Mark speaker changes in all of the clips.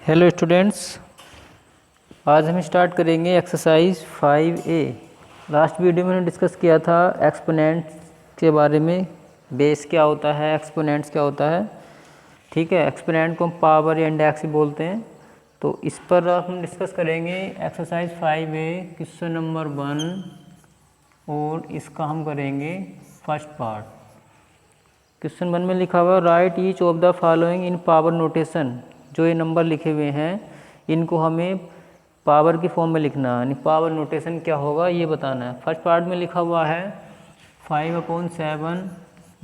Speaker 1: Hello students, आज हम start करेंगे एक्सरसाइज 5A। लास्ट वीडियो में हमने डिस्कस किया था एक्सपोनेंट्स के बारे में। बेस क्या होता है, एक्सपोनेंट्स क्या होता है। ठीक है, एक्सपोनेंट को हम पावर या इंडेक्स भी बोलते हैं। तो इस पर हम डिस्कस करेंगे एक्सरसाइज 5A क्वेश्चन नंबर 1 और इसका हम करेंगे फर्स्ट पार्ट। क्वेश्चन 1 में लिखा हुआ right each of the following in power notation. जो ये नंबर लिखे हुए हैं इनको हमें पावर की फॉर्म में लिखना है, यानी पावर नोटेशन क्या होगा ये बताना है। फर्स्ट पार्ट में लिखा हुआ है 5/7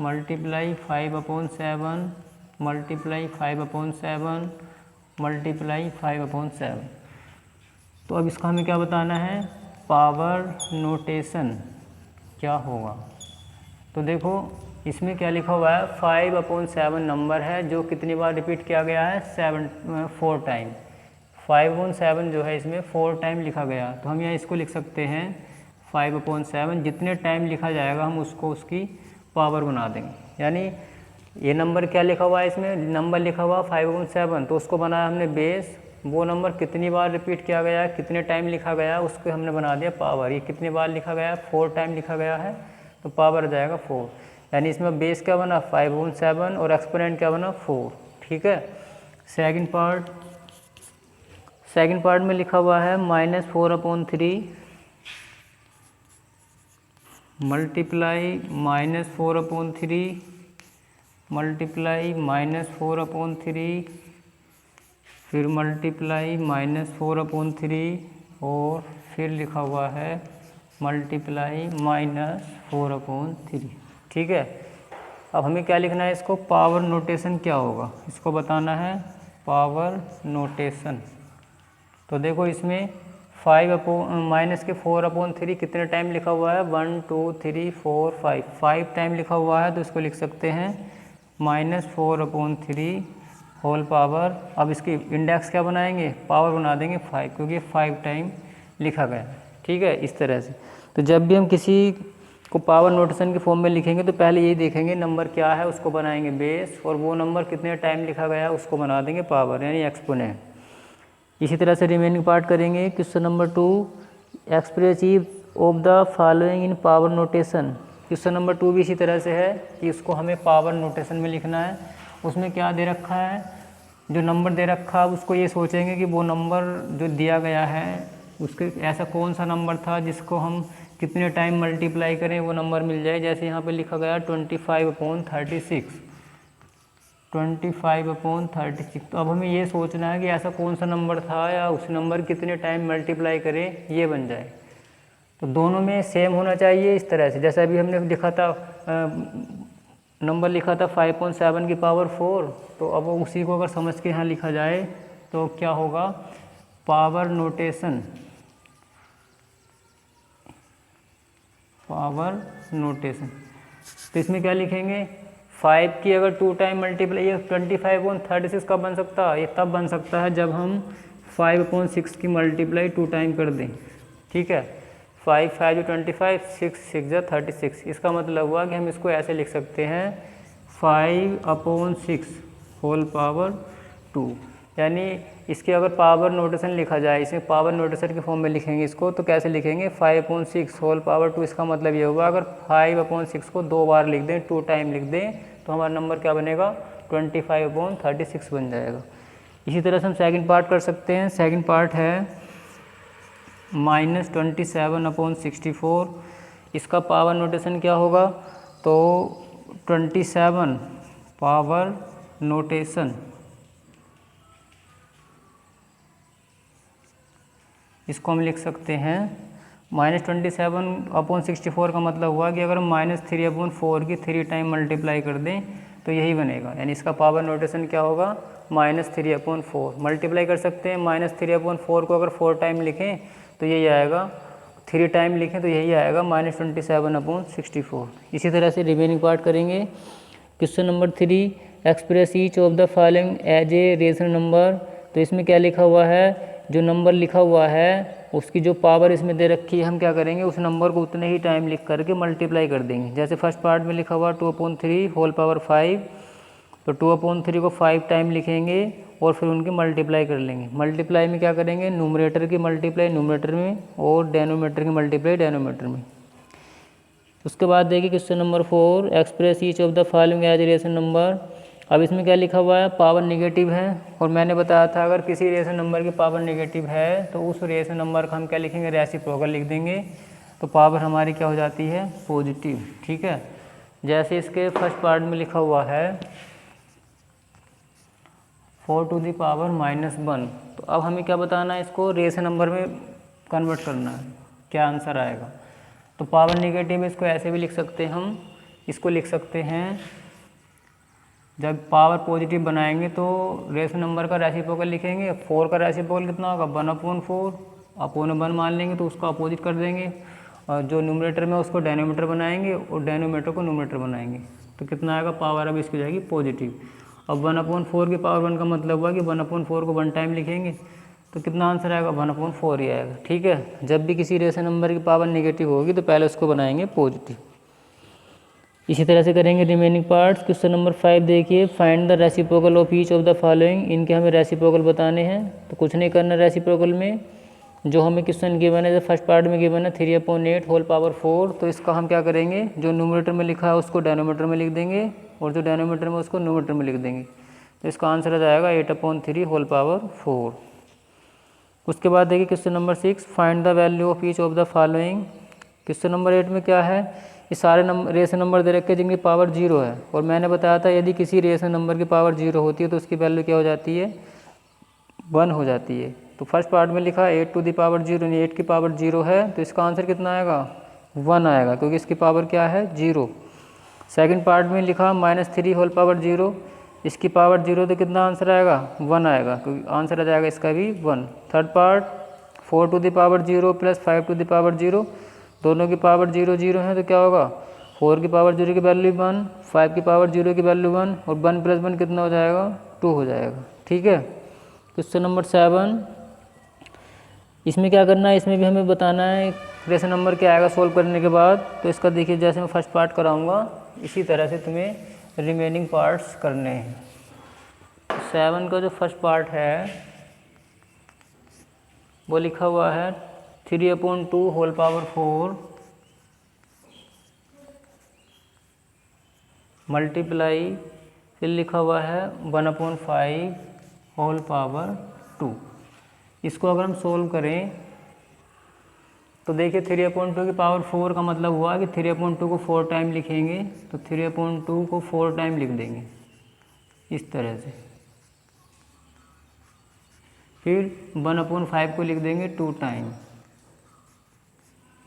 Speaker 1: मल्टीप्लाई 5/7 मल्टीप्लाई 5/7 मल्टीप्लाई 5/7। तो अब इसका हमें क्या बताना है, पावर नोटेशन क्या होगा। तो देखो इसमें क्या लिखा हुआ है, 5/7 नंबर है जो कितनी बार रिपीट किया गया है, 4 टाइम। 5/7 जो है इसमें 4 टाइम लिखा गया। तो हम यहाँ इसको लिख सकते हैं 5/7। जितने टाइम लिखा जाएगा हम उसको उसकी पावर बना देंगे। यानी ये नंबर क्या लिखा हुआ है, इसमें नंबर लिखा हुआ 5/7, तो उसको बनाया हमने बेस। वो नंबर कितनी बार रिपीट किया गया, कितने टाइम लिखा गया, उसको हमने बना दिया पावर। ये कितनी बार लिखा गया, 4 टाइम लिखा गया है, तो पावर आ जाएगा 4। यानी इसमें बेस क्या बना 5/7 और एक्सपोनेंट क्या बना 4। ठीक है। सेकंड पार्ट में लिखा हुआ है -4/3 मल्टीप्लाई -4/3 मल्टीप्लाई -4/3 फिर मल्टीप्लाई -4/3 और फिर लिखा हुआ है मल्टीप्लाई -4/3। ठीक है। अब हमें क्या लिखना है, इसको पावर नोटेशन क्या होगा इसको बताना है, पावर नोटेशन। तो देखो इसमें -4/3 कितने टाइम लिखा हुआ है, 1 2 3 4 5 टाइम लिखा हुआ है। तो इसको लिख सकते हैं -4/3 होल पावर। अब इसकी इंडेक्स क्या बनाएंगे, पावर बना देंगे 5, क्योंकि 5 टाइम लिखा गया है। ठीक है, इस तरह से। तो जब भी हम किसी को पावर नोटेशन के फॉर्म में लिखेंगे तो पहले यही देखेंगे नंबर क्या है, उसको बनाएंगे बेस, और वो नंबर कितने टाइम लिखा गया है उसको बना देंगे पावर, यानी एक्सपोनेंट। इसी तरह से रिमेनिंग पार्ट करेंगे। Question number 2 express of the following in power notation. Question number 2 भी इसी तरह से है कि उसको हमें पावर नोटेशन में लिखना है। उसमें क्या दे रखा है, जो नंबर दे रखा है उसको ये सोचेंगे कि वो नंबर जो दिया गया है उसके ऐसा कौन सा नंबर था जिसको हम कितने टाइम मल्टीप्लाई करें वो नंबर मिल जाए। जैसे यहाँ पे लिखा गया 25/36 25/36। तो अब हमें ये सोचना है कि ऐसा कौन सा नंबर था या उस नंबर कितने टाइम मल्टीप्लाई करें ये बन जाए। तो दोनों में सेम होना चाहिए इस तरह से। जैसे अभी हमने लिखा था नंबर लिखा था 5/7 की पावर 4, तो अब उसी को अगर समझ के यहाँ लिखा जाए तो क्या होगा, पावर नोटेशन। तो इसमें क्या लिखेंगे, 5 की अगर 2 टाइम मल्टीप्लाई, ये 25/36 कब बन सकता है, ये तब बन सकता है जब हम 5/6 की मल्टीप्लाई 2 टाइम कर दें। ठीक है, 5 5 25, 6 6 36। इसका मतलब हुआ कि हम इसको ऐसे लिख सकते हैं 5/6 होल पावर 2। यानी इसके अगर पावर नोटेशन लिखा जाए, इसे पावर नोटेशन के फॉर्म में लिखेंगे इसको, तो कैसे लिखेंगे 5/6 होल पावर 2। इसका मतलब ये होगा अगर 5/6 को 2 बार लिख दें, 2 टाइम लिख दें, तो हमारा नंबर क्या बनेगा 25/36 बन जाएगा। इसी तरह से हम सेकंड पार्ट कर सकते हैं। सेकंड पार्ट है -27/64। इसका पावर नोटेशन क्या होगा, तो 27 पावर नोटेशन, इसको हम लिख सकते हैं -27/64 का मतलब हुआ कि अगर हम -3/4 की 3 टाइम मल्टीप्लाई कर दें तो यही बनेगा। यानी इसका पावर नोटेशन क्या होगा, -3/4 मल्टीप्लाई कर सकते हैं। -3/4 को अगर 4 टाइम लिखें तो यही आएगा, 3 टाइम लिखें तो यही आएगा -27/64। इसी तरह से रिमेनिंग पार्ट करेंगे। Question number 3 express each of the following as a rational number. तो इसमें क्या लिखा हुआ है, जो नंबर लिखा हुआ है उसकी जो पावर इसमें दे रखी है, हम क्या करेंगे उस नंबर को उतने ही टाइम लिख करके मल्टीप्लाई कर देंगे। जैसे फर्स्ट पार्ट में लिखा हुआ 2/3 होल पावर 5, तो 2/3 को 5 टाइम लिखेंगे और फिर उनकी मल्टीप्लाई कर लेंगे। मल्टीप्लाई में क्या करेंगे, न्यूमरेटर की मल्टीप्लाई न्यूमरेटर में और डेनोमीटर की मल्टीप्लाई डेनोमीटर में। उसके बाद देखिए question number 4, express each of the following as rational number. अब इसमें क्या लिखा हुआ है, पावर नेगेटिव है और मैंने बताया था अगर किसी रेशनल नंबर की पावर नेगेटिव है तो उस रेशनल नंबर का हम क्या लिखेंगे, रेसिप्रोकल लिख देंगे, तो पावर हमारी क्या हो जाती है, पॉजिटिव। ठीक है, जैसे इसके फर्स्ट पार्ट में लिखा हुआ है 4 टू द पावर -1, तो अब हमें क्या बताना है, इसको रेशनल नंबर में कन्वर्ट करना है, क्या आंसर आएगा। तो पावर नेगेटिव में इसको ऐसे भी लिख सकते हैं हम, इसको लिख सकते हैं, जब पावर पॉजिटिव बनाएंगे तो रेशनल नंबर का रेसिप्रोकल लिखेंगे। 4 का रेसिप्रोकल कितना होगा, 1/4, अपोन 1 मान लेंगे तो उसको अपोजिट कर देंगे, और जो न्यूमरेटर में उसको डेनोमीटर बनाएंगे और डेनोमीटर को न्यूमरेटर बनाएंगे, तो कितना आएगा, पावर अब इसकी जाएगी पॉजिटिव। अब 1/4 की पावर 1 का मतलब हुआ कि 1/4 को 1 टाइम लिखेंगे, तो कितना आंसर आएगा, 1/4 ही आएगा। ठीक है, जब भी किसी रेशनल नंबर की पावर नेगेटिव होगी तो पहले उसको बनाएंगे पॉजिटिव। इसी तरह से करेंगे रिमेनिंग पार्ट्स। क्वेश्चन नंबर 5 देखिए, find the reciprocal of each of the following. इनके हमें रेसिप्रोकल बताने हैं, तो कुछ नहीं करना रेसिप्रोकल में, जो हमें क्वेश्चन गिवन है, जो फर्स्ट पार्ट में गिवन है 3/8 होल पावर 4, तो इसका हम क्या करेंगे, जो न्यूमरेटर में लिखा है उसको डेनोमीटर में लिख देंगे और जो डेनोमीटर में उसको न्यूमरेटर में लिख देंगे, तो इसका आंसर आ जाएगा 8/3 होल पावर 4। उसके बाद देखिए question number 6, find the value of each of the following. Question number 8 में क्या है, ये सारे नंबर रेशनल नंबर दे रखे जिनकी पावर 0 है, और मैंने बताया था यदि किसी रेशनल नंबर की पावर 0 होती है तो उसकी वैल्यू क्या हो जाती है, 1 हो जाती है। तो फर्स्ट पार्ट में लिखा 8 टू द पावर 0, 8 की पावर 0 है, तो इसका आंसर कितना आएगा, 1 आएगा, क्योंकि इसकी पावर क्या है, 0। सेकंड पार्ट में लिखा -3 होल पावर 0, इसकी पावर 0, तो कितना आंसर आएगा, 1 आएगा, क्योंकि आंसर आ जाएगा इसका भी 1। Third part 4 to the power 0 plus 5 to the power 0, दोनों की पावर 0 0 है, तो क्या होगा, 4 की पावर 0 की वैल्यू 1, 5 की पावर 0 की वैल्यू 1, और 1 + 1 कितना हो जाएगा, 2 हो जाएगा। ठीक है, क्वेश्चन नंबर 7, इसमें क्या करना है, इसमें भी हमें बताना है रेशनल नंबर क्या आएगा सोल्व करने के बाद। तो इसका देखिए, जैसे मैं फर्स्ट पार्ट कराऊंगा इसी तरह से तुम्हें रिमेनिंग पार्ट्स करने हैं। 7 का जो फर्स्ट पार्ट है वो लिखा हुआ है 3/2 होल पावर 4 मल्टीप्लाई, फिर लिखा हुआ है 1/5 होल पावर 2। इसको अगर हम सोल्व करें तो देखिए 3/2 की पावर 4 का मतलब हुआ कि 3/2 को 4 टाइम लिखेंगे, तो 3/2 को 4 टाइम लिख देंगे इस तरह से, फिर 1/5 को लिख देंगे 2 टाइम।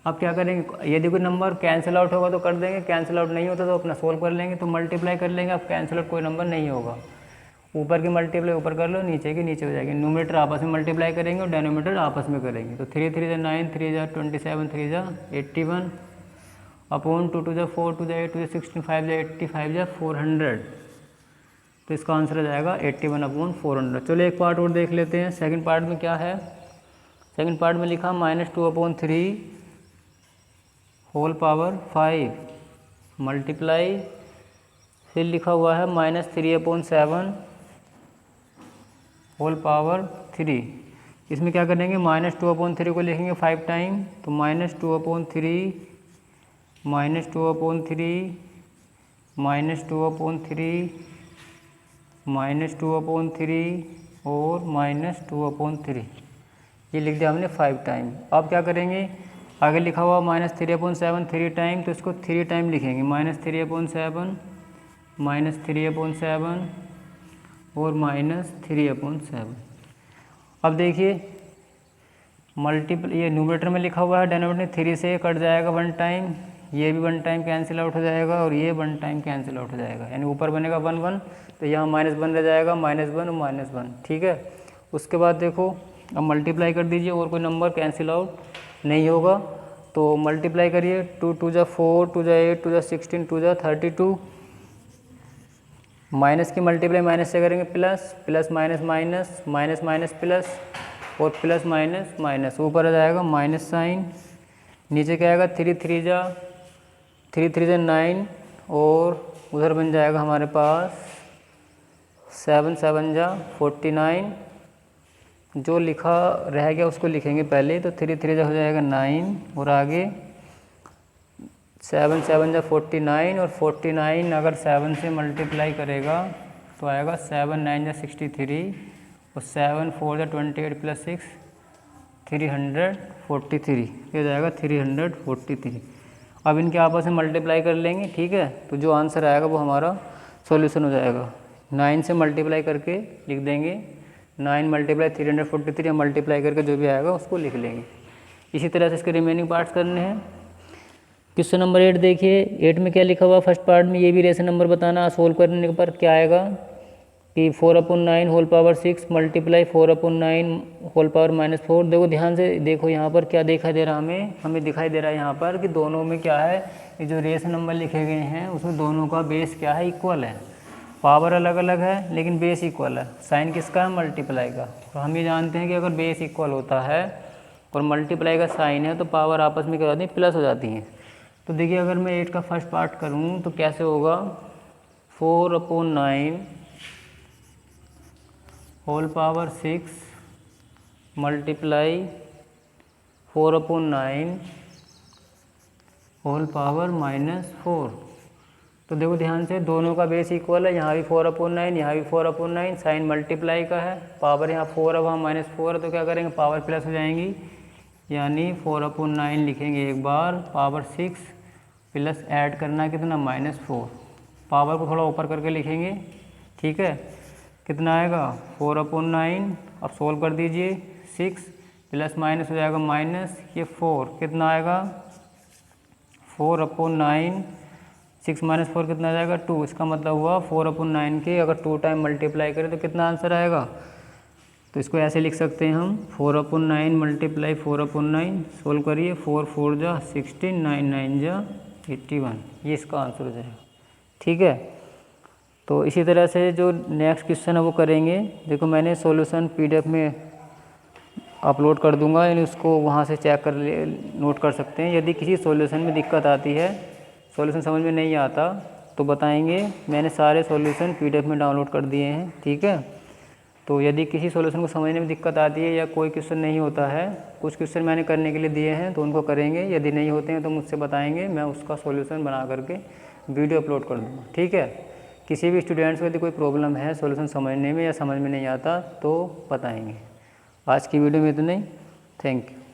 Speaker 1: अब क्या करेंगे, यदि कोई नंबर कैंसिल आउट होगा तो कर देंगे, कैंसिल आउट नहीं होता तो अपना सोल्व कर लेंगे, तो मल्टीप्लाई कर लेंगे। अब कैंसिल आउट कोई नंबर नहीं होगा, ऊपर की मल्टीप्लाई ऊपर कर लो, नीचे की नीचे हो जाएगी। न्यूमरेटर आपस में मल्टीप्लाई करेंगे और डेनोमीटर आपस में करेंगे, तो 3 3 9, 3 27, 3 81, अपॉन 2 2 4 2 8 2 16 5 85 400, तो इसका आंसर आ जाएगा 81/400। चलो एक पार्ट और देख लेते हैं। सेकंड पार्ट में क्या है, सेकंड पार्ट में लिखा -2/3 होल पावर 5 मल्टीप्लाई, फिर लिखा हुआ है -3/7 होल पावर 3। इसमें क्या करेंगे, -2/3 को लिखेंगे 5 टाइम, तो -2/3 -2/3 -2/3 -2/3 और -2/3, ये लिख दिया हमने 5 टाइम। अब क्या करेंगे, आगे लिखा हुआ -3/7 3 टाइम, तो इसको 3 टाइम लिखेंगे, -3/7 -3/7 और -3/7। अब देखिए ये न्यूमरेटर में लिखा हुआ है, डेनोमीटर 3 से कट जाएगा 1 टाइम, ये भी 1 टाइम कैंसिल आउट हो जाएगा और ये 1 टाइम कैंसिल आउट हो जाएगा, यानी ऊपर बनेगा 1 1, तो यहाँ -1 रह जाएगा, -1 और -1। ठीक है, उसके बाद देखो अब मल्टीप्लाई कर दीजिए, और कोई नंबर कैंसिल आउट नहीं होगा, तो मल्टीप्लाई करिए, 2 2 4 2 8 2 16 2 32, माइनस की मल्टीप्लाई माइनस से करेंगे plus, plus minus minus, minus minus plus, और प्लस माइनस माइनस, ऊपर आ जाएगा माइनस साइन, नीचे क्या आएगा 3 3 9, और उधर बन जाएगा हमारे पास 7 7 जा 49, जो लिखा रह गया उसको लिखेंगे पहले, तो 3 3 जा हो जाएगा 9, और आगे 7 7 जा 49, और 49 अगर 7 से मल्टीप्लाई करेगा तो आएगा 7 9 जा 63, और 7 4 जा 28 + 6 343, ये हो जाएगा 343। अब इनके आपस में मल्टीप्लाई कर लेंगे, ठीक है। तो जो आंसर आएगा वो हमारा सॉल्यूशन हो जाएगा। 9 से मल्टीप्लाई करके लिख देंगे, 9 × 343, या मल्टीप्लाई करके जो भी आएगा उसको लिख लेंगे। इसी तरह से इसके रिमेनिंग पार्ट्स करने हैं। क्वेश्चन नंबर 8 देखिए, 8 में क्या लिखा हुआ फर्स्ट पार्ट में, ये भी रेशन नंबर बताना। सोल्व करने पर क्या आएगा कि 4/9 whole power 6 multiply 4/9 whole power -4। देखो ध्यान से देखो, यहाँ पर क्या दिखाई दे रहा है, हमें दिखाई दे रहा है यहाँ पर कि दोनों में क्या है, ये जो रेशन नंबर लिखे गए हैं उसमें दोनों का बेस क्या है, इक्वल है। पावर अलग अलग है लेकिन बेस इक्वल है। साइन किसका है, मल्टीप्लाई का। तो हम ये जानते हैं कि अगर बेस इक्वल होता है और मल्टीप्लाई का साइन है तो पावर आपस में क्या होती है, प्लस हो जाती हैं। तो देखिए अगर मैं 8 का फर्स्ट पार्ट करूँ तो कैसे होगा, 4/9 whole power 6 multiply 4/9 whole power -4। तो देखो ध्यान से, दोनों का बेस इक्वल है, यहाँ भी 4/9 यहाँ भी 4/9, साइन मल्टीप्लाई का है, पावर यहाँ 4 है वहाँ -4 है, तो क्या करेंगे, पावर प्लस हो जाएंगी, यानी 4/9 लिखेंगे एक बार, पावर 6 प्लस ऐड करना है कितना, -4। पावर को थोड़ा ऊपर करके लिखेंगे, ठीक है। कितना आएगा 4/9, अब सोल्व कर दीजिए, 6 प्लस माइनस हो जाएगा माइनस, ये 4 कितना आएगा 4/9, 6 - 4 कितना आ जाएगा 2। इसका मतलब हुआ 4/9 के अगर 2 टाइम मल्टीप्लाई करें तो कितना आंसर आएगा। तो इसको ऐसे लिख सकते हैं हम, 4/9 मल्टीप्लाई 4/9, सोल्व करिए, 4 4 जा 16, 9 9 जा 81, ये इसका आंसर हो जाएगा, ठीक है। तो इसी तरह से जो नेक्स्ट क्वेश्चन है वो करेंगे। देखो मैंने सॉल्यूशन PDF में अपलोड कर दूंगा, यानी उसको वहाँ से चेक कर ले, नोट कर सकते हैं। यदि किसी सॉल्यूशन में दिक्कत आती है, सॉल्यूशन समझ में नहीं आता तो बताएंगे। मैंने सारे सॉल्यूशन PDF में डाउनलोड कर दिए हैं, ठीक है। तो यदि किसी सॉल्यूशन को समझने में दिक्कत आती है या कोई क्वेश्चन नहीं होता है, कुछ क्वेश्चन मैंने करने के लिए दिए हैं तो उनको करेंगे, यदि नहीं होते हैं तो मुझसे बताएंगे, मैं उसका सॉल्यूशन बना करके वीडियो अपलोड कर दूँगा, ठीक है। किसी भी स्टूडेंट्स को यदि कोई प्रॉब्लम है सॉल्यूशन समझने में या समझ में नहीं आता तो बताएंगे। आज की वीडियो में इतना ही, थैंक यू।